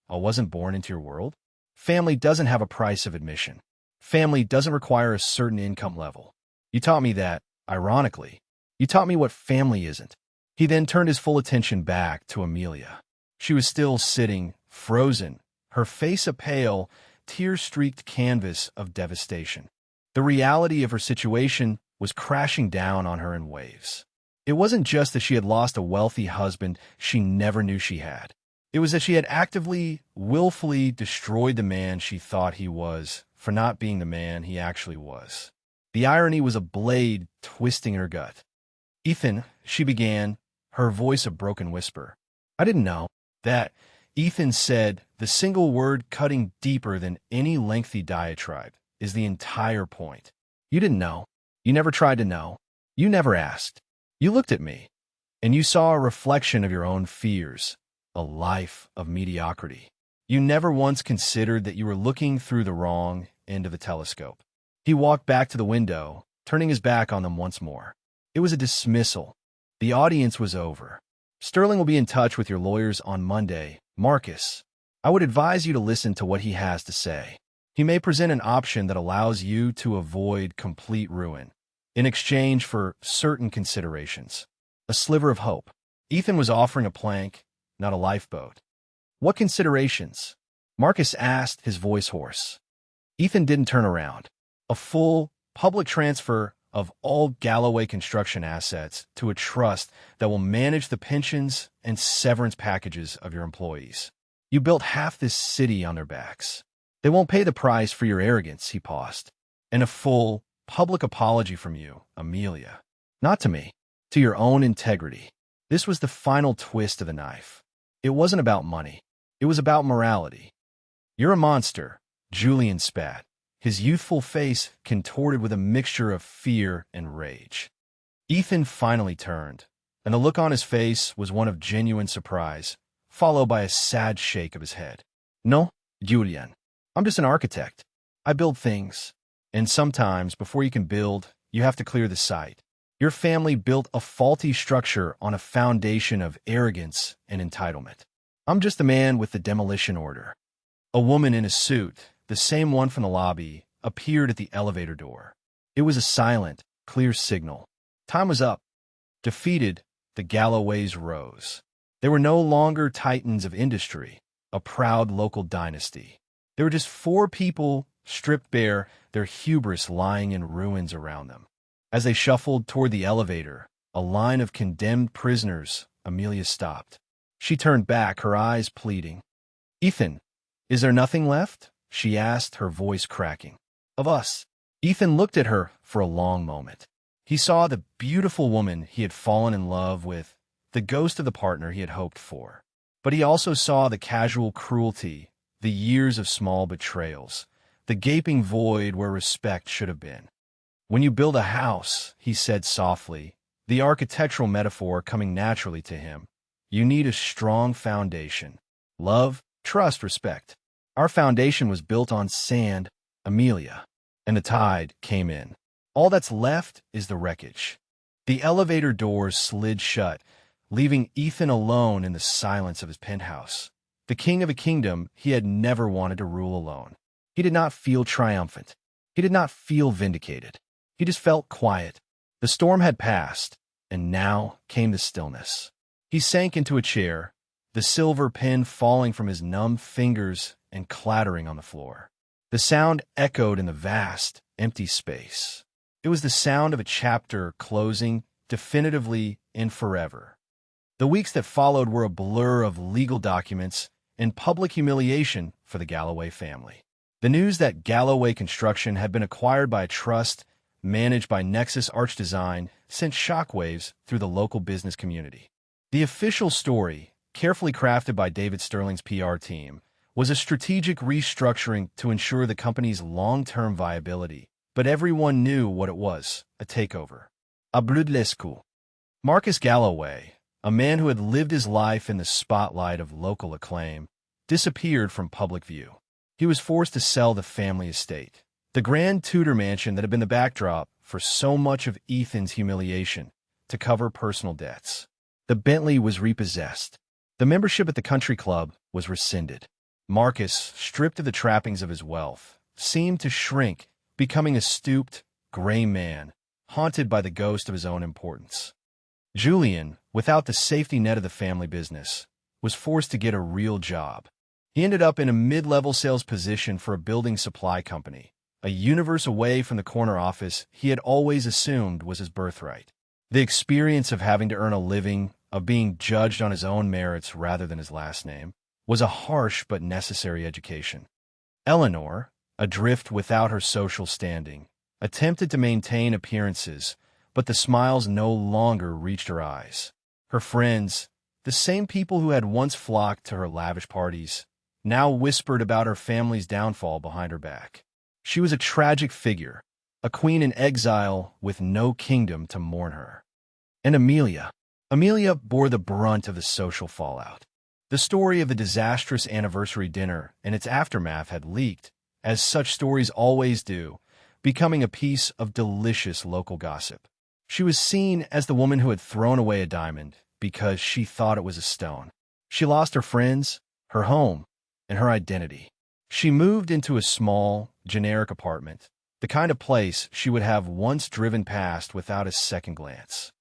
Speaker 1: I wasn't born into your world? Family doesn't have a price of admission. Family doesn't require a certain income level. You taught me that, ironically. You taught me what family isn't." He then turned his full attention back to Amelia. She was still sitting, frozen, her face a pale, tear-streaked canvas of devastation. The reality of her situation was crashing down on her in waves. It wasn't just that she had lost a wealthy husband she never knew she had. It was that she had actively, willfully destroyed the man she thought he was for not being the man he actually was. The irony was a blade twisting her gut. "Ethan," she began, her voice a broken whisper. "I didn't know that," Ethan said, the single word cutting deeper than any lengthy diatribe, "is the entire point. You didn't know. You never tried to know. You never asked. You looked at me, and you saw a reflection of your own fears, a life of mediocrity. You never once considered that you were looking through the wrong end of the telescope." He walked back to the window, turning his back on them once more. It was a dismissal. The audience was over. "Sterling will be in touch with your lawyers on Monday, Marcus. I would advise you to listen to what he has to say. He may present an option that allows you to avoid complete ruin, in exchange for certain considerations. A sliver of hope." Ethan was offering a plank, not a lifeboat. "What considerations?" Marcus asked, his voice hoarse. Ethan didn't turn around. "A full, public transfer of all Galloway construction assets to a trust that will manage the pensions and severance packages of your employees. You built half this city on their backs. They won't pay the price for your arrogance," he paused. "And a full, public apology from you, Amelia. Not to me, to your own integrity." This was the final twist of the knife. It wasn't about money. It was about morality. "You're a monster," Julian spat, his youthful face contorted with a mixture of fear and rage. Ethan finally turned, and the look on his face was one of genuine surprise, followed by a sad shake of his head. "No, Julian. I'm just an architect. I build things. And sometimes, before you can build, you have to clear the site. Your family built a faulty structure on a foundation of arrogance and entitlement. I'm just the man with the demolition order." A woman in a suit, the same one from the lobby, appeared at the elevator door. It was a silent, clear signal. Time was up. Defeated, the Galloways rose. They were no longer titans of industry, a proud local dynasty. They were just 4 people stripped bare, their hubris lying in ruins around them. As they shuffled toward the elevator, a line of condemned prisoners, Amelia stopped. She turned back, her eyes pleading. "Ethan, is there nothing left?" she asked, her voice cracking. "Of us." Ethan looked at her for a long moment. He saw the beautiful woman he had fallen in love with, the ghost of the partner he had hoped for. But he also saw the casual cruelty, the years of small betrayals, the gaping void where respect should have been. "When you build a house," he said softly, the architectural metaphor coming naturally to him, "you need a strong foundation. Love, trust, respect. Our foundation was built on sand, Amelia." And the tide came in. All that's left is the wreckage. The elevator doors slid shut, leaving Ethan alone in the silence of his penthouse. the king of a kingdom he had never wanted to rule alone. He did not feel triumphant. He did not feel vindicated. He just felt quiet. The storm had passed, and now came the stillness. He sank into a chair, the silver pen falling from his numb fingers and clattering on the floor. The sound echoed in the vast, empty space. It was the sound of a chapter closing definitively and forever. The weeks that followed were a blur of legal documents and public humiliation for the Galloway family. The news that Galloway Construction had been acquired by a trust managed by Nexus Arch Design sent shockwaves through the local business community. The official story, carefully crafted by David Sterling's PR team, was a strategic restructuring to ensure the company's long-term viability, but everyone knew what it was, a takeover. A bleu de l'escu. Marcus Galloway, a man who had lived his life in the spotlight of local acclaim, disappeared from public view. He was forced to sell the family estate, the grand Tudor mansion that had been the backdrop for so much of Ethan's humiliation, to cover personal debts. The Bentley was repossessed. The membership at the country club was rescinded. Marcus, stripped of the trappings of his wealth, seemed to shrink, becoming a stooped, gray man, haunted by the ghost of his own importance. Julian, without the safety net of the family business, was forced to get a real job. He ended up in a mid-level sales position for a building supply company, a universe away from the corner office he had always assumed was his birthright. The experience of having to earn a living, of being judged on his own merits rather than his last name, was a harsh but necessary education. Eleanor, adrift without her social standing, attempted to maintain appearances, but the smiles no longer reached her eyes. Her friends, the same people who had once flocked to her lavish parties, now whispered about her family's downfall behind her back. She was a tragic figure, a queen in exile with no kingdom to mourn her. And Amelia bore the brunt of the social fallout. The story of the disastrous anniversary dinner and its aftermath had leaked, as such stories always do, becoming a piece of delicious local gossip. She was seen as the woman who had thrown away a diamond because she thought it was a stone. She lost her friends, her home, and her identity. She moved into a small, generic apartment, the kind of place she would have once driven past without a second glance.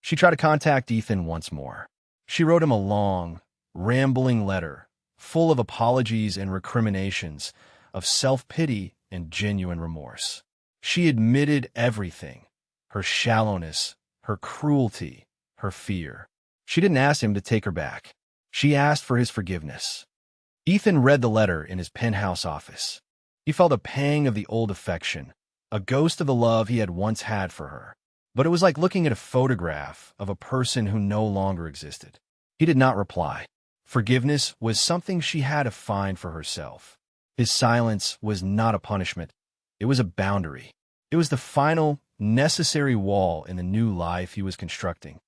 Speaker 1: She tried to contact Ethan once more. She wrote him a long, rambling letter, full of apologies and recriminations, of self-pity and genuine remorse. She admitted everything, her shallowness, her cruelty, her fear. She didn't ask him to take her back. She asked for his forgiveness. Ethan read the letter in his penthouse office. He felt a pang of the old affection, a ghost of the love he had once had for her. But it was like looking at a photograph of a person who no longer existed. He did not reply. Forgiveness was something she had to find for herself. His silence was not a punishment. It was a boundary. It was the final, necessary wall in the new life he was constructing.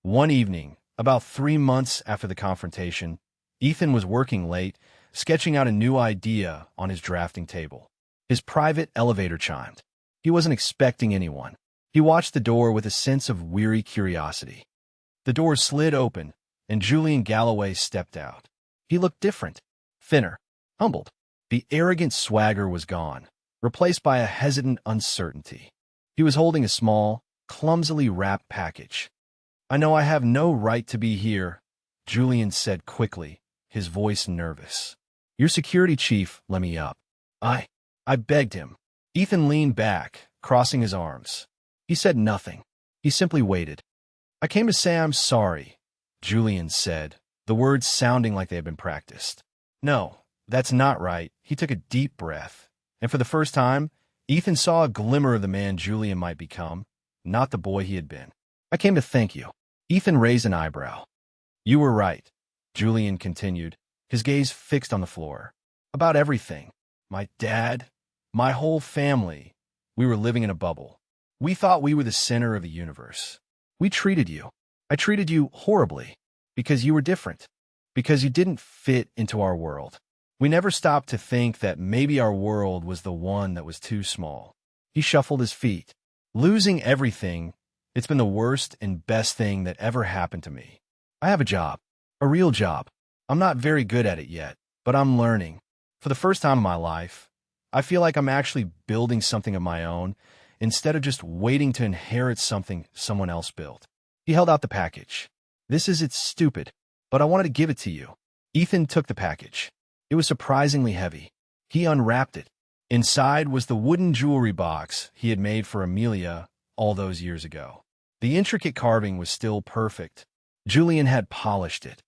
Speaker 1: One evening, about 3 months after the confrontation, Ethan was working late, sketching out a new idea on his drafting table. His private elevator chimed. He wasn't expecting anyone. He watched the door with a sense of weary curiosity. The door slid open, and Julian Galloway stepped out. He looked different, thinner, humbled. The arrogant swagger was gone, replaced by a hesitant uncertainty. He was holding a small, clumsily wrapped package. "I know I have no right to be here," Julian said quickly, his voice nervous. "Your security chief let me up. I begged him." Ethan leaned back, crossing his arms. He said nothing. He simply waited. "I came to say I'm sorry," Julian said, the words sounding like they had been practiced. "No, that's not right." He took a deep breath, and for the first time, Ethan saw a glimmer of the man Julian might become, not the boy he had been. "I came to thank you." Ethan raised an eyebrow. "You were right," Julian continued, his gaze fixed on the floor. "About everything. My dad, my whole family. We were living in a bubble. We thought we were the center of the universe. I treated you horribly, because you were different, because you didn't fit into our world. We never stopped to think that maybe our world was the one that was too small." He shuffled his feet. "Losing everything, it's been the worst and best thing that ever happened to me. I have a job, a real job. I'm not very good at it yet, but I'm learning. For the first time in my life, I feel like I'm actually building something of my own instead of just waiting to inherit something someone else built. He held out the package. It's stupid, but I wanted to give it to you. Ethan took the package. It was surprisingly heavy. He unwrapped it. Inside was the wooden jewelry box he had made for Amelia all those years ago. The intricate carving was still perfect. Julian had polished it.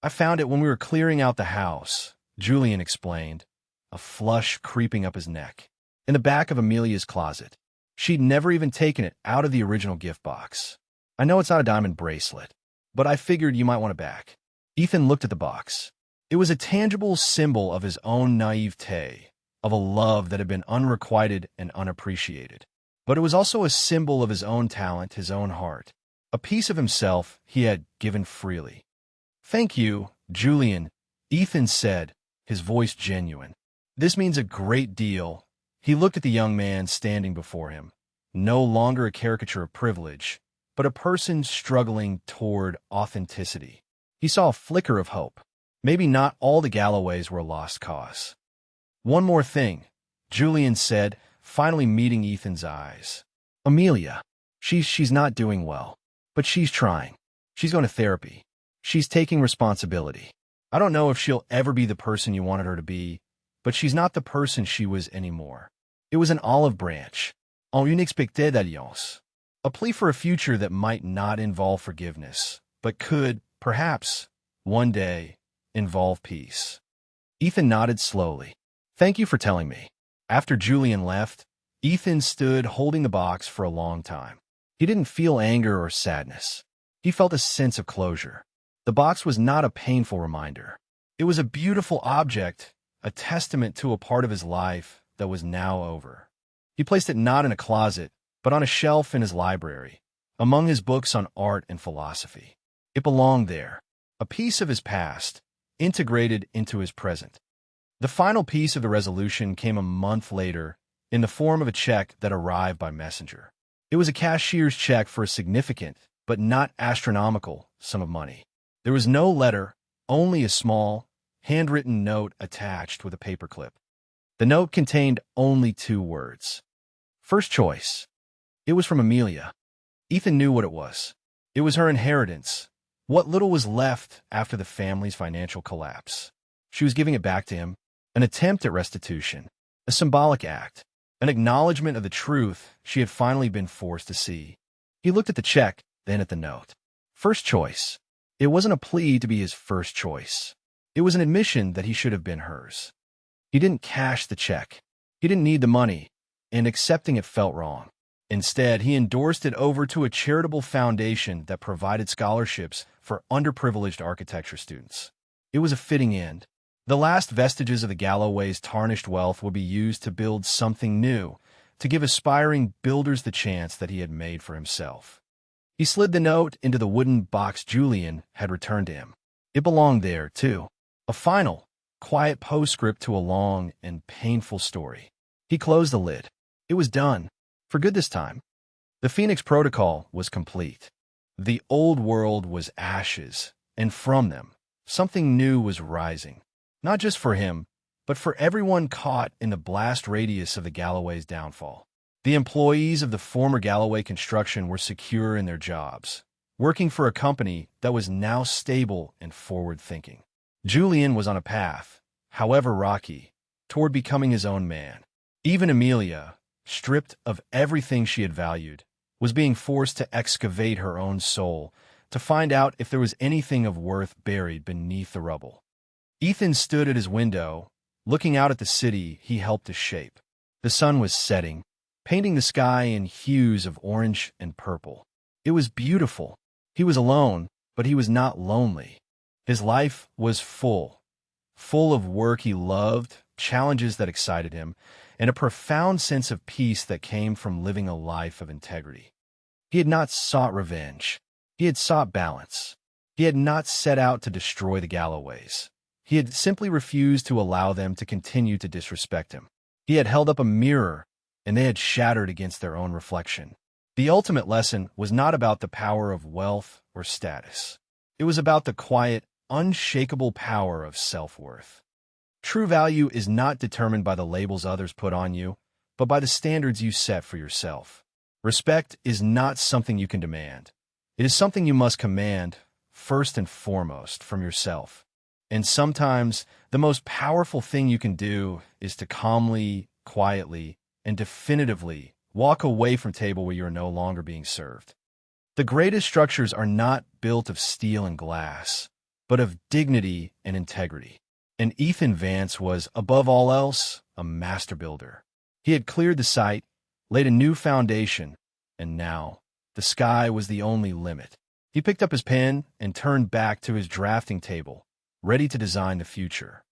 Speaker 1: I found it when we were clearing out the house, Julian explained, a flush creeping up his neck. In the back of Amelia's closet. She'd never even taken it out of the original gift box. I know it's not a diamond bracelet, but I figured you might want it back. Ethan looked at the box. It was a tangible symbol of his own naivete, of a love that had been unrequited and unappreciated. But it was also a symbol of his own talent, his own heart, a piece of himself he had given freely. Thank you, Julian, Ethan said, his voice genuine. This means a great deal. He looked at the young man standing before him, no longer a caricature of privilege, but a person struggling toward authenticity. He saw a flicker of hope. Maybe not all the Galloways were a lost cause. One more thing, Julian said, finally meeting Ethan's eyes. Amelia. She's not doing well, but she's trying. She's going to therapy. She's taking responsibility. I don't know if she'll ever be the person you wanted her to be, but she's not the person she was anymore. It was an olive branch, une expectée d'alliance, a plea for a future that might not involve forgiveness, but could, perhaps, one day, involve peace. Ethan nodded slowly. Thank you for telling me. After Julian left, Ethan stood holding the box for a long time. He didn't feel anger or sadness. He felt a sense of closure. The box was not a painful reminder. It was a beautiful object, a testament to a part of his life that was now over. He placed it not in a closet, but on a shelf in his library, among his books on art and philosophy. It belonged there, a piece of his past, integrated into his present. The final piece of the resolution came a month later in the form of a check that arrived by messenger. It was a cashier's check for a significant, but not astronomical, sum of money. There was no letter, only a small, handwritten note attached with a paperclip. The note contained only 2 words. First choice. It was from Amelia. Ethan knew what it was. It was her inheritance, what little was left after the family's financial collapse. She was giving it back to him, an attempt at restitution, a symbolic act, an acknowledgement of the truth she had finally been forced to see. He looked at the check, then at the note. First choice. It wasn't a plea to be his first choice. It was an admission that he should have been hers. He didn't cash the check. He didn't need the money, and accepting it felt wrong. Instead, he endorsed it over to a charitable foundation that provided scholarships for underprivileged architecture students. It was a fitting end. The last vestiges of the Galloways' tarnished wealth would be used to build something new, to give aspiring builders the chance that he had made for himself. He slid the note into the wooden box Julian had returned to him. It belonged there, too. A final, quiet postscript to a long and painful story. He closed the lid. It was done. For good this time. The Phoenix Protocol was complete. The old world was ashes, and from them, something new was rising. Not just for him, but for everyone caught in the blast radius of the Galloways' downfall. The employees of the former Galloway construction were secure in their jobs, working for a company that was now stable and forward-thinking. Julian was on a path, however rocky, toward becoming his own man. Even Amelia, stripped of everything she had valued, was being forced to excavate her own soul to find out if there was anything of worth buried beneath the rubble. Ethan stood at his window, looking out at the city he helped to shape. The sun was setting, painting the sky in hues of orange and purple. It was beautiful. He was alone, but he was not lonely. His life was full of work he loved, challenges that excited him, and a profound sense of peace that came from living a life of integrity. He had not sought revenge. He had sought balance. He had not set out to destroy the Galloways. He had simply refused to allow them to continue to disrespect him. He had held up a mirror, and they had shattered against their own reflection. The ultimate lesson was not about the power of wealth or status. It was about the quiet, unshakable power of self-worth. True value is not determined by the labels others put on you, but by the standards you set for yourself. Respect is not something you can demand. It is something you must command, first and foremost, from yourself. And sometimes, the most powerful thing you can do is to calmly, quietly, and definitively walk away from a table where you are no longer being served. The greatest structures are not built of steel and glass, but of dignity and integrity. And Ethan Vance was, above all else, a master builder. He had cleared the site, laid a new foundation, and now the sky was the only limit. He picked up his pen and turned back to his drafting table, ready to design the future.